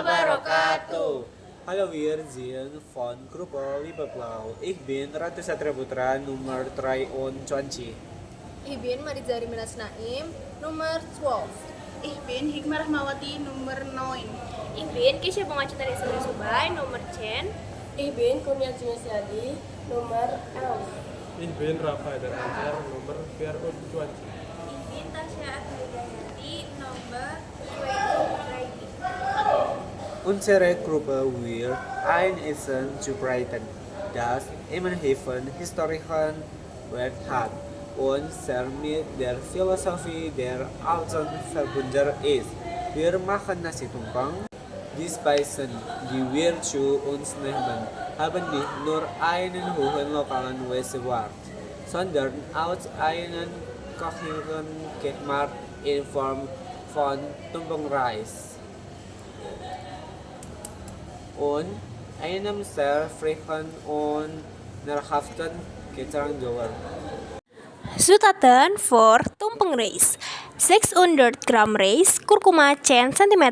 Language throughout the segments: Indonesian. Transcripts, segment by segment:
wabarakatuh. Hallo, wir sind von Gruppe Liebeblau. Ich bin Ratu Satria Putra, Nummer 23. Ich bin Marizari Minas Naim, Nummer 12. Ich bin Hikmah Rahmawati, Nummer 9. Ich bin Kisha Bangacita Rizal Subay, Nummer 10. Ich bin Kurnia Junasyadi, Nummer 11. Ich bin Rafael Anjar, Nummer 24. Ich bin Tasya Akhidayati, Nummer 23. Unsere Gruppe will ein Essen zubereiten, das Immenhefen historischen Wert hat und sehr mit der Philosophie der alten verbunden ist. Wir machen nasi tumpang. Die Speisen, die wir zu uns nehmen, haben nicht nur einen hohen lokalen Wert, sondern auch einen kochenden Geschmack in Form von Tumpeng-Reis und einem sehr frischen und nahrhaften Getränk. Zutaten voor tumpeng Reis: 600 gram Reis, kurkuma 10 cm,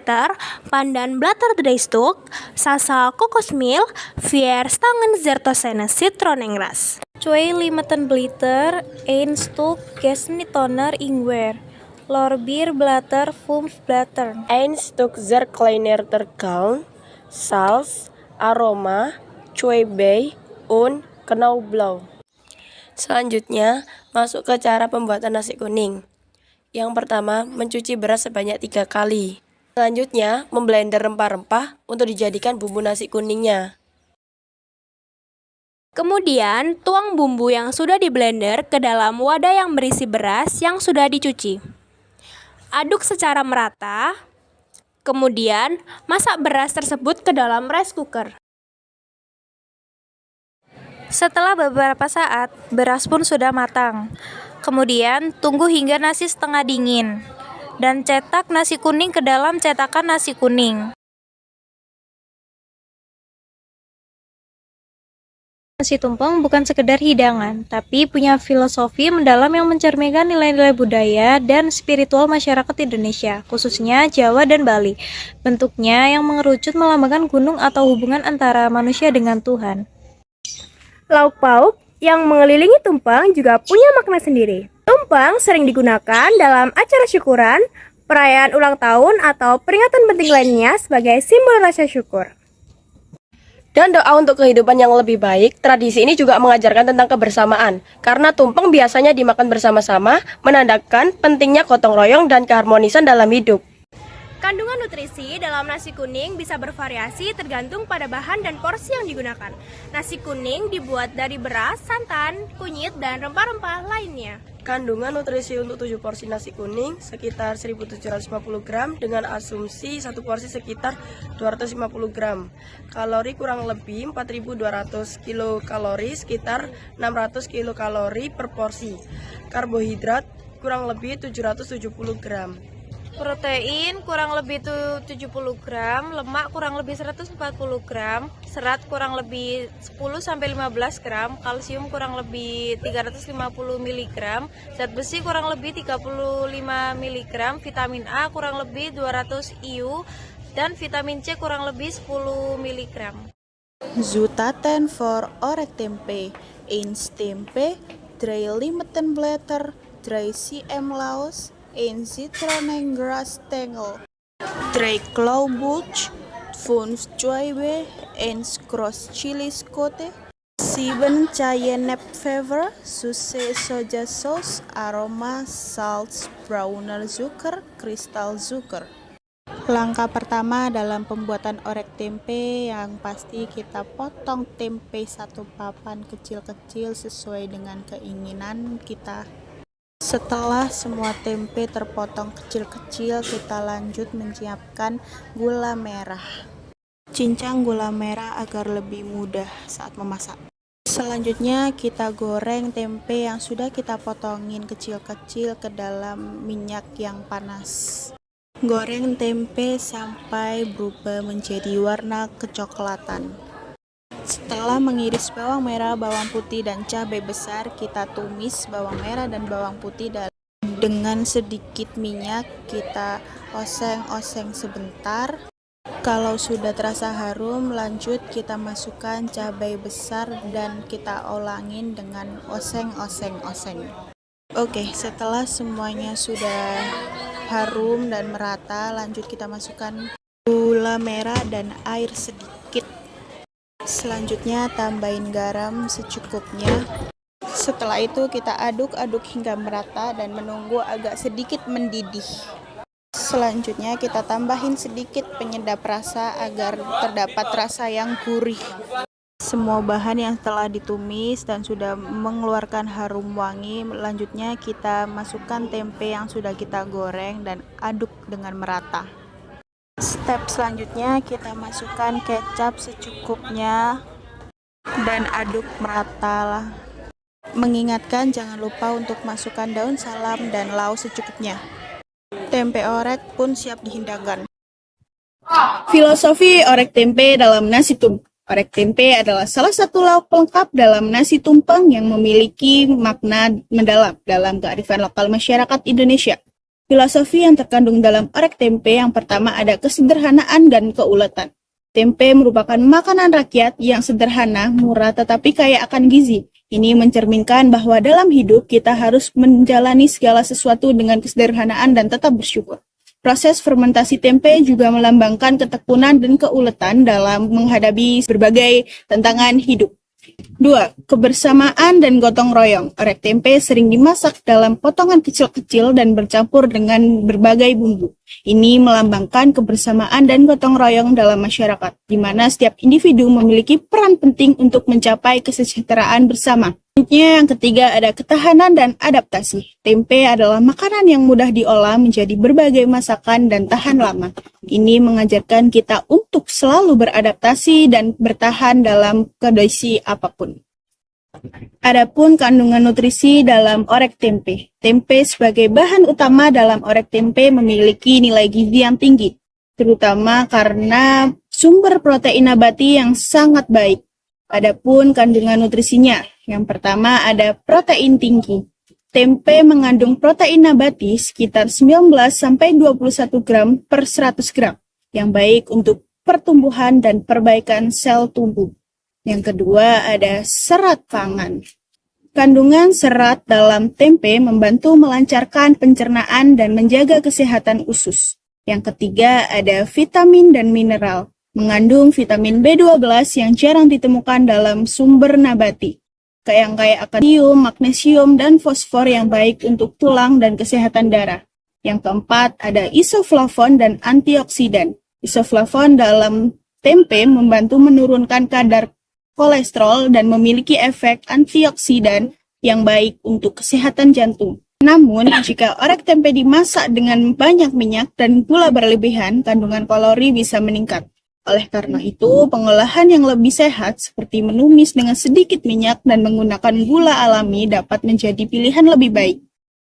pandan blatterdrijstok, salsa kokosmilk, 4 stangen zertossene citronengras, 2 limetenblitter, 1 stuk gesnitoner ingwer, lorbeerblatter, fumsblatter, 1 Stück sehr kleiner Terkaun, Salz, Aroma, Cuebe, und Knoblauch. Selanjutnya, masuk ke cara pembuatan nasi kuning. Yang pertama, mencuci beras sebanyak 3 kali. Selanjutnya, memblender rempah-rempah untuk dijadikan bumbu nasi kuningnya. Kemudian, tuang bumbu yang sudah di blender ke dalam wadah yang berisi beras yang sudah dicuci. Aduk secara merata. Kemudian, masak beras tersebut ke dalam rice cooker. Setelah beberapa saat, beras pun sudah matang. Kemudian, tunggu hingga nasi setengah dingin. Dan cetak nasi kuning ke dalam cetakan nasi kuning. Nasi tumpeng bukan sekedar hidangan, tapi punya filosofi mendalam yang mencerminkan nilai-nilai budaya dan spiritual masyarakat Indonesia, khususnya Jawa dan Bali. Bentuknya yang mengerucut melambangkan gunung atau hubungan antara manusia dengan Tuhan. Lauk pauk yang mengelilingi tumpeng juga punya makna sendiri. Tumpeng sering digunakan dalam acara syukuran, perayaan ulang tahun, atau peringatan penting lainnya sebagai simbol rasa syukur. Dan doa untuk kehidupan yang lebih baik, tradisi ini juga mengajarkan tentang kebersamaan. Karena tumpeng biasanya dimakan bersama-sama, menandakan pentingnya gotong royong dan keharmonisan dalam hidup. Kandungan nutrisi dalam nasi kuning bisa bervariasi tergantung pada bahan dan porsi yang digunakan. Nasi kuning dibuat dari beras, santan, kunyit, dan rempah-rempah lainnya. Kandungan nutrisi untuk 7 porsi nasi kuning sekitar 1750 gram dengan asumsi 1 porsi sekitar 250 gram. Kalori kurang lebih 4200 kilokalori, sekitar 600 kilokalori per porsi. Karbohidrat kurang lebih 770 gram. Protein kurang lebih 70 gram, lemak kurang lebih 140 gram, serat kurang lebih 10-15 gram, kalsium kurang lebih 350 mg, zat besi kurang lebih 35 mg, vitamin A kurang lebih 200 IU, dan vitamin C kurang lebih 10 mg. Zutaten voor orek tempe: 1 tempe, 3 limetenblätter, 3 cm laos, 1 citronengras stengel, 3 klauwbulch, 5 cuibe, 1 kroos chili skote, 7 cayennepfever, susse soja sauce, aroma, salz, browner zucker, kristalzucker. Langkah pertama dalam pembuatan orek tempe, yang pasti kita potong tempe 1 papan kecil-kecil sesuai dengan keinginan kita. Setelah semua tempe terpotong kecil-kecil, kita lanjut menyiapkan gula merah. Cincang gula merah agar lebih mudah saat memasak. Selanjutnya kita goreng tempe yang sudah kita potongin kecil-kecil ke dalam minyak yang panas. Goreng tempe sampai berubah menjadi warna kecoklatan. Setelah mengiris bawang merah, bawang putih, dan cabai besar, kita tumis bawang merah dan bawang putih dengan sedikit minyak. Kita oseng-oseng sebentar. Kalau sudah terasa harum, lanjut kita masukkan cabai besar dan kita olangin dengan oseng-oseng-oseng. Oke, setelah semuanya sudah harum dan merata, lanjut kita masukkan gula merah dan air sedikit. Selanjutnya tambahin garam secukupnya. Setelah itu kita aduk-aduk hingga merata dan menunggu agak sedikit mendidih. Selanjutnya kita tambahin sedikit penyedap rasa agar terdapat rasa yang gurih. Semua bahan yang telah ditumis dan sudah mengeluarkan harum wangi, selanjutnya kita masukkan tempe yang sudah kita goreng dan aduk dengan merata. Step selanjutnya kita masukkan kecap secukupnya dan aduk merata. Mengingatkan jangan lupa untuk masukkan daun salam dan laos secukupnya. Tempe orek pun siap dihidangkan. Filosofi orek tempe dalam nasi tumpeng. Orek tempe adalah salah satu lauk pelengkap dalam nasi tumpeng yang memiliki makna mendalam dalam kearifan lokal masyarakat Indonesia. Filosofi yang terkandung dalam orek tempe yang pertama ada kesederhanaan dan keuletan. Tempe merupakan makanan rakyat yang sederhana, murah, tetapi kaya akan gizi. Ini mencerminkan bahwa dalam hidup kita harus menjalani segala sesuatu dengan kesederhanaan dan tetap bersyukur. Proses fermentasi tempe juga melambangkan ketekunan dan keuletan dalam menghadapi berbagai tantangan hidup. 2. Kebersamaan dan gotong royong. Orek tempe sering dimasak dalam potongan kecil-kecil dan bercampur dengan berbagai bumbu. Ini melambangkan kebersamaan dan gotong royong dalam masyarakat, di mana setiap individu memiliki peran penting untuk mencapai kesejahteraan bersama. Selanjutnya yang ketiga ada ketahanan dan adaptasi. Tempe adalah makanan yang mudah diolah menjadi berbagai masakan dan tahan lama. Ini mengajarkan kita untuk selalu beradaptasi dan bertahan dalam kondisi apapun. Adapun kandungan nutrisi dalam orek tempe. Tempe sebagai bahan utama dalam orek tempe memiliki nilai gizi yang tinggi, terutama karena sumber protein nabati yang sangat baik. Adapun kandungan nutrisinya, yang pertama ada protein tinggi. Tempe mengandung protein nabati sekitar 19-21 gram per 100 gram, yang baik untuk pertumbuhan dan perbaikan sel tubuh. Yang kedua ada serat pangan. Kandungan serat dalam tempe membantu melancarkan pencernaan dan menjaga kesehatan usus. Yang ketiga ada vitamin dan mineral. Mengandung vitamin B12 yang jarang ditemukan dalam sumber nabati. Yang kaya akan kalium, magnesium, dan fosfor yang baik untuk tulang dan kesehatan darah. Yang keempat ada isoflavon dan antioksidan. Isoflavon dalam tempe membantu menurunkan kadar kolesterol dan memiliki efek antioksidan yang baik untuk kesehatan jantung. Namun, jika orek tempe dimasak dengan banyak minyak dan gula berlebihan, kandungan kalori bisa meningkat. Oleh karena itu, pengolahan yang lebih sehat seperti menumis dengan sedikit minyak dan menggunakan gula alami dapat menjadi pilihan lebih baik.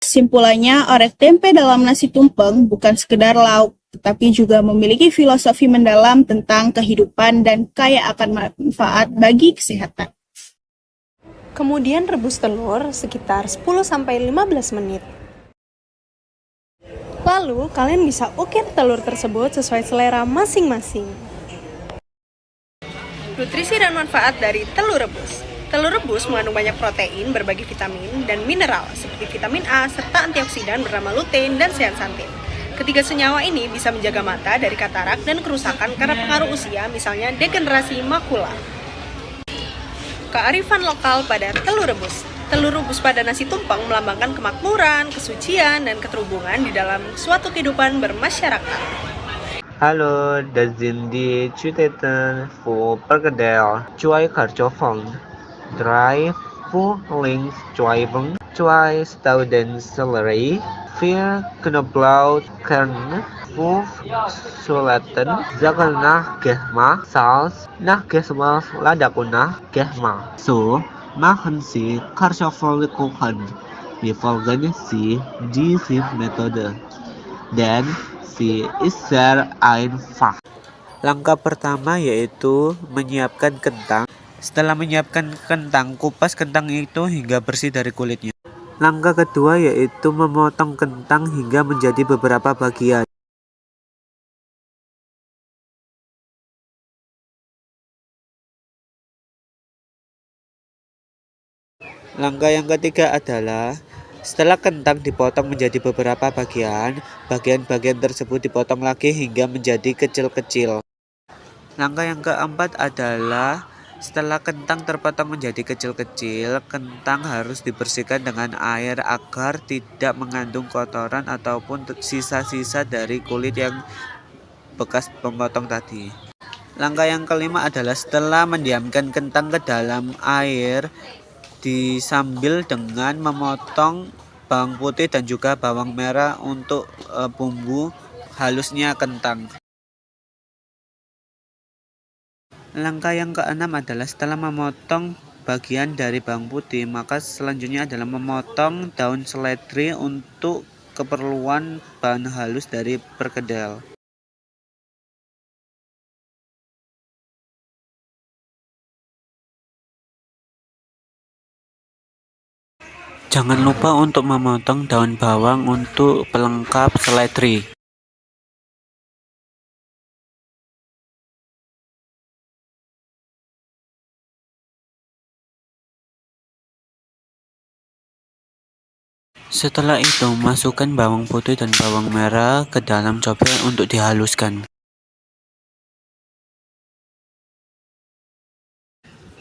Kesimpulannya, orek tempe dalam nasi tumpeng bukan sekedar lauk, tetapi juga memiliki filosofi mendalam tentang kehidupan dan kaya akan manfaat bagi kesehatan. Kemudian rebus telur sekitar 10-15 menit. Lalu, kalian bisa ukir telur tersebut sesuai selera masing-masing. Nutrisi dan manfaat dari telur rebus. Telur rebus mengandung banyak protein, berbagai vitamin, dan mineral seperti vitamin A serta antioksidan bernama lutein dan zeaxanthin. Ketiga senyawa ini bisa menjaga mata dari katarak dan kerusakan karena pengaruh usia, misalnya degenerasi makula. Kearifan lokal pada telur rebus. Telur rebus pada nasi tumpeng melambangkan kemakmuran, kesucian, dan keterhubungan di dalam suatu kehidupan bermasyarakat. Hallo, das sind die Zutaten für Bergedel, 2 Kartoffeln, 3 Frühlingszwiebeln, 2 Staudensellerie, 4 Knoblauchkerne, 5 Schalotten, 6 Nachgeschmack, Salz, Nachgeschmack lada und Geschmack. So machen Sie Kartoffelkuchen. Wir folgen Sie diese Methode. Dan sie ist sehr einfach. Langkah pertama yaitu menyiapkan kentang. Setelah menyiapkan kentang, kupas kentang itu hingga bersih dari kulitnya. Langkah kedua yaitu memotong kentang hingga menjadi beberapa bagian. Langkah yang ketiga adalah setelah kentang dipotong menjadi beberapa bagian, bagian-bagian tersebut dipotong lagi hingga menjadi kecil-kecil. Langkah yang keempat adalah setelah kentang terpotong menjadi kecil-kecil, kentang harus dibersihkan dengan air agar tidak mengandung kotoran ataupun sisa-sisa dari kulit yang bekas memotong tadi. Langkah yang kelima adalah setelah mendiamkan kentang ke dalam air, disambil dengan memotong bawang putih dan juga bawang merah untuk bumbu halusnya kentang. Langkah yang keenam adalah setelah memotong bagian dari bawang putih, maka selanjutnya adalah memotong daun seledri untuk keperluan bahan halus dari perkedel. Jangan lupa untuk memotong daun bawang untuk pelengkap seledri. Setelah itu, masukkan bawang putih dan bawang merah ke dalam cobek untuk dihaluskan.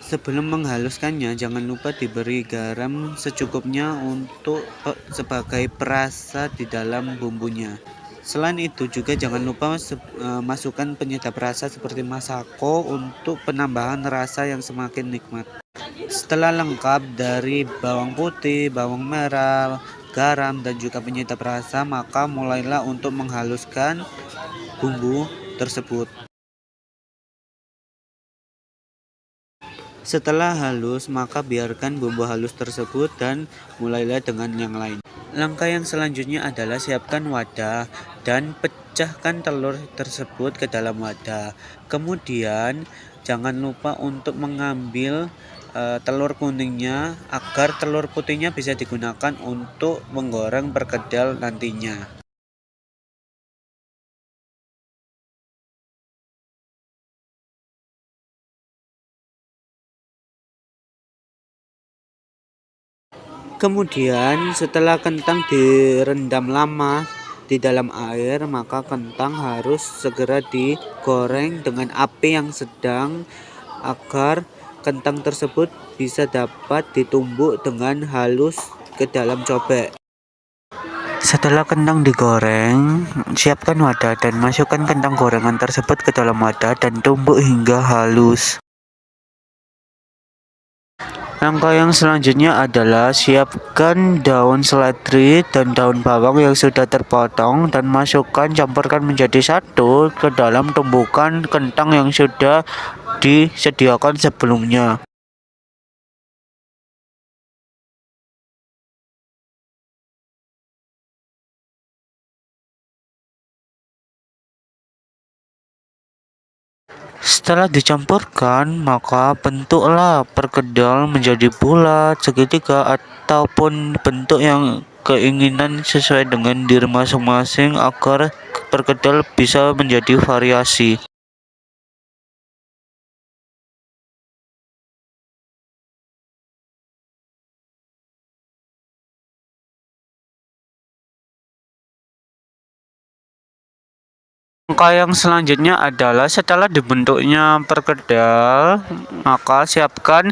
Sebelum menghaluskannya, jangan lupa diberi garam secukupnya untuk sebagai perasa di dalam bumbunya. Selain itu juga jangan lupa masukkan penyedap rasa seperti masako untuk penambahan rasa yang semakin nikmat. Setelah lengkap dari bawang putih, bawang merah, garam, dan juga penyedap rasa, maka mulailah untuk menghaluskan bumbu tersebut. Setelah halus, maka biarkan bumbu halus tersebut dan mulailah dengan yang lain. Langkah yang selanjutnya adalah siapkan wadah dan pecahkan telur tersebut ke dalam wadah. Kemudian jangan lupa untuk mengambil telur kuningnya agar telur putihnya bisa digunakan untuk menggoreng perkedel nantinya. Kemudian setelah kentang direndam lama di dalam air, maka kentang harus segera digoreng dengan api yang sedang agar kentang tersebut bisa dapat ditumbuk dengan halus ke dalam cobek. Setelah kentang digoreng, siapkan wadah dan masukkan kentang gorengan tersebut ke dalam wadah dan tumbuk hingga halus. Langkah yang selanjutnya adalah siapkan daun seledri dan daun bawang yang sudah terpotong dan campurkan menjadi satu ke dalam tumbukan kentang yang sudah disediakan sebelumnya. Setelah dicampurkan, maka bentuklah perkedel menjadi bulat, segitiga, ataupun bentuk yang keinginan sesuai dengan diri masing-masing agar perkedel bisa menjadi variasi. Langkah yang selanjutnya adalah setelah dibentuknya perkedel, maka siapkan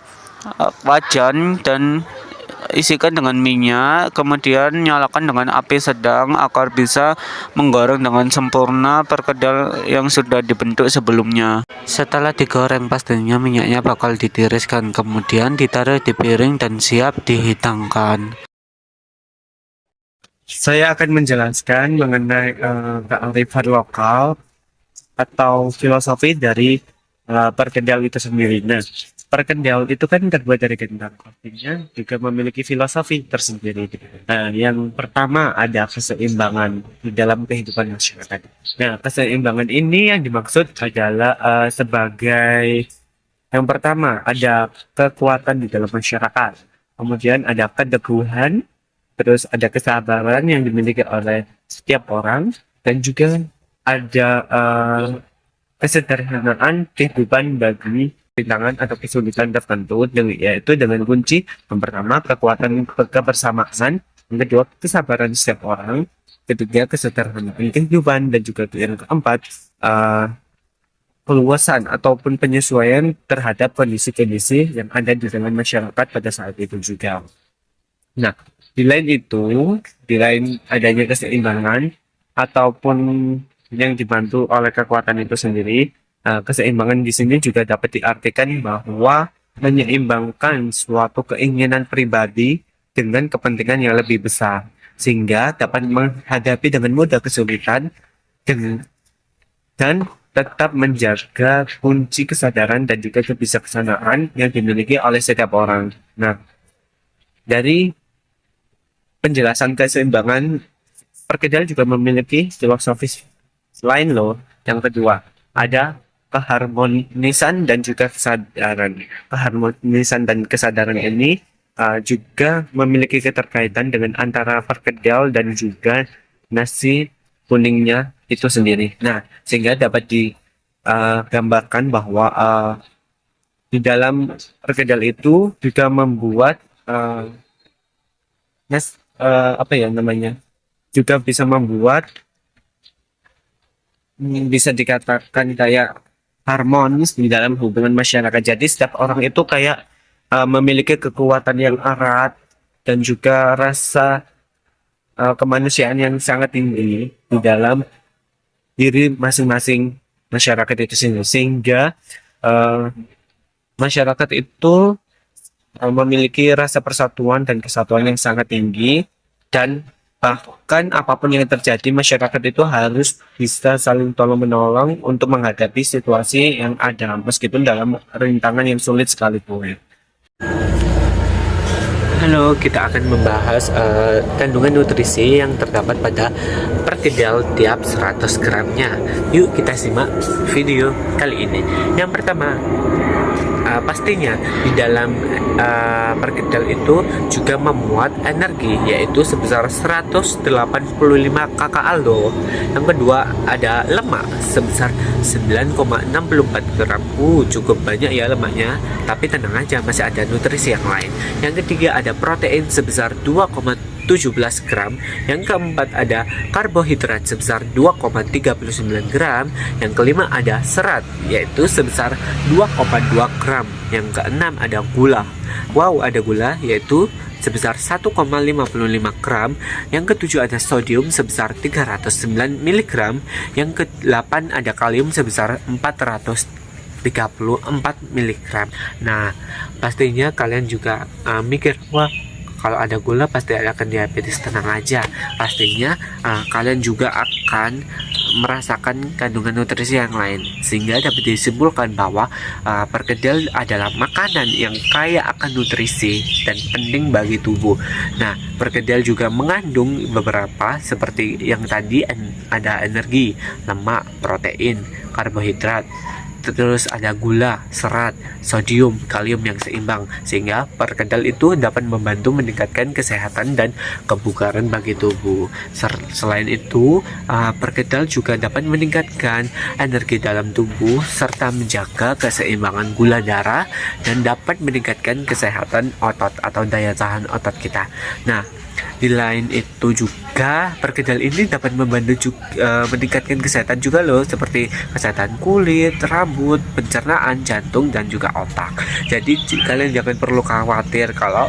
wajan dan isikan dengan minyak, kemudian nyalakan dengan api sedang agar bisa menggoreng dengan sempurna perkedel yang sudah dibentuk sebelumnya. Setelah digoreng, pastinya minyaknya bakal ditiriskan, kemudian ditaruh di piring dan siap dihidangkan. Saya akan menjelaskan mengenai kearifan lokal atau filosofi dari perkedel itu sendiri. Nah, perkedel itu kan terbuat dari kentang, artinya juga memiliki filosofi tersendiri. Nah, yang pertama ada keseimbangan di dalam kehidupan masyarakat. Nah, keseimbangan ini yang dimaksud adalah sebagai yang pertama ada kekuatan di dalam masyarakat, kemudian ada keteguhan, terus ada kesabaran yang dimiliki oleh setiap orang, dan juga ada kesederhanaan kehidupan bagi rintangan atau kesulitan tertentu, yaitu dengan kunci yang pertama kekuatan kebersamaan, yang kedua kesabaran setiap orang, ketiga kesederhanaan kehidupan, dan juga yang keempat keluasan ataupun penyesuaian terhadap kondisi-kondisi yang ada di dalam masyarakat pada saat itu juga. Nah, di lain adanya keseimbangan ataupun yang dibantu oleh kekuatan itu sendiri, keseimbangan di sini juga dapat diartikan bahwa menyeimbangkan suatu keinginan pribadi dengan kepentingan yang lebih besar, sehingga dapat menghadapi dengan mudah kesulitan dan tetap menjaga kunci kesadaran dan juga kebijaksanaan yang dimiliki oleh setiap orang. Nah, dari penjelasan keseimbangan, perkedel juga memiliki filosofis lain loh. Yang kedua, ada keharmonisan dan juga kesadaran. Keharmonisan dan kesadaran ini juga memiliki keterkaitan dengan antara perkedel dan juga nasi kuningnya itu sendiri. Nah, sehingga dapat digambarkan bahwa di dalam perkedel itu juga membuat juga bisa membuat bisa dikatakan kayak harmonis di dalam hubungan masyarakat. Jadi setiap orang itu kayak memiliki kekuatan yang erat dan juga rasa kemanusiaan yang sangat tinggi di dalam diri masing-masing masyarakat itu sendiri, sehingga masyarakat itu memiliki rasa persatuan dan kesatuan yang sangat tinggi, dan bahkan apapun yang terjadi, masyarakat itu harus bisa saling tolong menolong untuk menghadapi situasi yang ada meskipun dalam rintangan yang sulit sekalipun. Halo, kita akan membahas kandungan nutrisi yang terdapat pada perkedel tiap 100 gramnya. Yuk kita simak video kali ini. Yang pertama, pastinya di dalam perkedel itu juga memuat energi, yaitu sebesar 185 kcal loh. Yang kedua, ada lemak sebesar 9,64 gram. Cukup banyak ya lemaknya, tapi tenang aja, masih ada nutrisi yang lain. Yang ketiga, ada protein sebesar 2,17 gram. Yang keempat, ada karbohidrat sebesar 2,39 gram. Yang kelima, ada serat, yaitu sebesar 2,2 gram. Yang keenam, ada gula. Wow, ada gula, yaitu sebesar 1,55 gram. Yang ketujuh, ada sodium sebesar 309 mg. Yang ke-8, ada kalium sebesar 434 mg. Nah, pastinya kalian juga mikir, wah, kalau ada gula pasti akan diabetes. Tenang aja, pastinya kalian juga akan merasakan kandungan nutrisi yang lain, sehingga dapat disimpulkan bahwa perkedel adalah makanan yang kaya akan nutrisi dan penting bagi tubuh. Nah, perkedel juga mengandung beberapa seperti yang tadi, ada energi, lemak, protein, karbohidrat, terus ada gula, serat, sodium, kalium yang seimbang, sehingga perkedel itu dapat membantu meningkatkan kesehatan dan kebugaran bagi tubuh. Selain itu, perkedel juga dapat meningkatkan energi dalam tubuh serta menjaga keseimbangan gula darah dan dapat meningkatkan kesehatan otot atau daya tahan otot kita. Nah, di lain itu juga perkedel ini dapat membantu meningkatkan kesehatan juga loh, seperti kesehatan kulit, rambut, pencernaan, jantung, dan juga otak. Jadi kalian jangan perlu khawatir kalau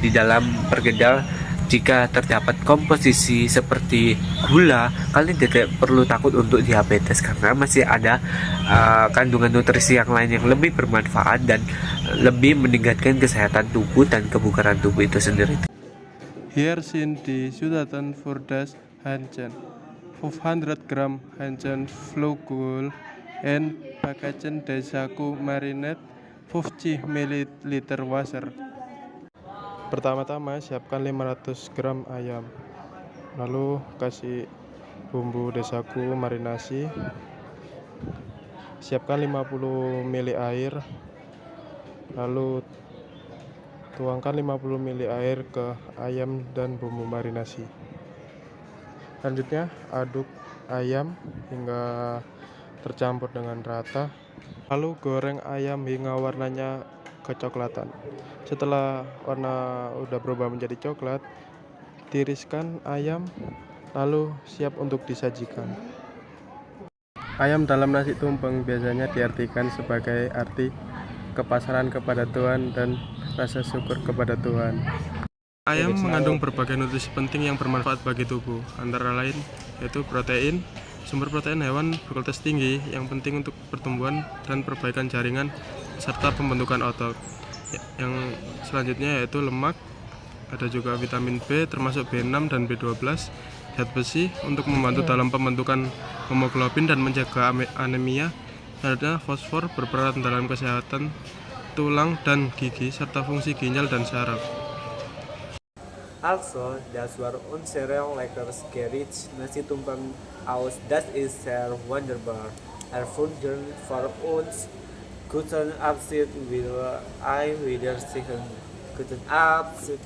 di dalam perkedel jika terdapat komposisi seperti gula, kalian tidak perlu takut untuk diabetes, karena masih ada kandungan nutrisi yang lain yang lebih bermanfaat dan lebih meningkatkan kesehatan tubuh dan kebugaran tubuh itu sendiri. Here seen the Sudatan Fordas Hanchen 500 gram Hanchen Flugul and packaging Desaku marinate 50 ml water. Pertama-tama siapkan 500 gram ayam, lalu kasih bumbu Desaku marinasi, siapkan 50 ml air, lalu tuangkan 50 ml air ke ayam dan bumbu marinasi. Selanjutnya aduk ayam hingga tercampur dengan rata. Lalu goreng ayam hingga warnanya kecoklatan. Setelah warna udah berubah menjadi coklat, tiriskan ayam lalu siap untuk disajikan. Ayam dalam nasi tumpeng biasanya diartikan sebagai arti kepasrahan kepada Tuhan dan rasa syukur kepada Tuhan. Ayam mengandung berbagai nutrisi penting yang bermanfaat bagi tubuh, antara lain yaitu protein. Sumber protein hewan berkualitas tinggi yang penting untuk pertumbuhan dan perbaikan jaringan serta pembentukan otot. Yang selanjutnya yaitu lemak, ada juga vitamin B termasuk B6 dan B12, zat besi untuk membantu dalam pembentukan hemoglobin dan mencegah anemia. Selanjutnya fosfor berperan dalam kesehatan tulang dan gigi serta fungsi ginjal dan saraf. Also, das war unsere leckeres Gericht nasi tumpeng aus. Das ist sehr wunderbar erfunden für uns. Guten Appetit, will I wiedersehen. Guten Appetit.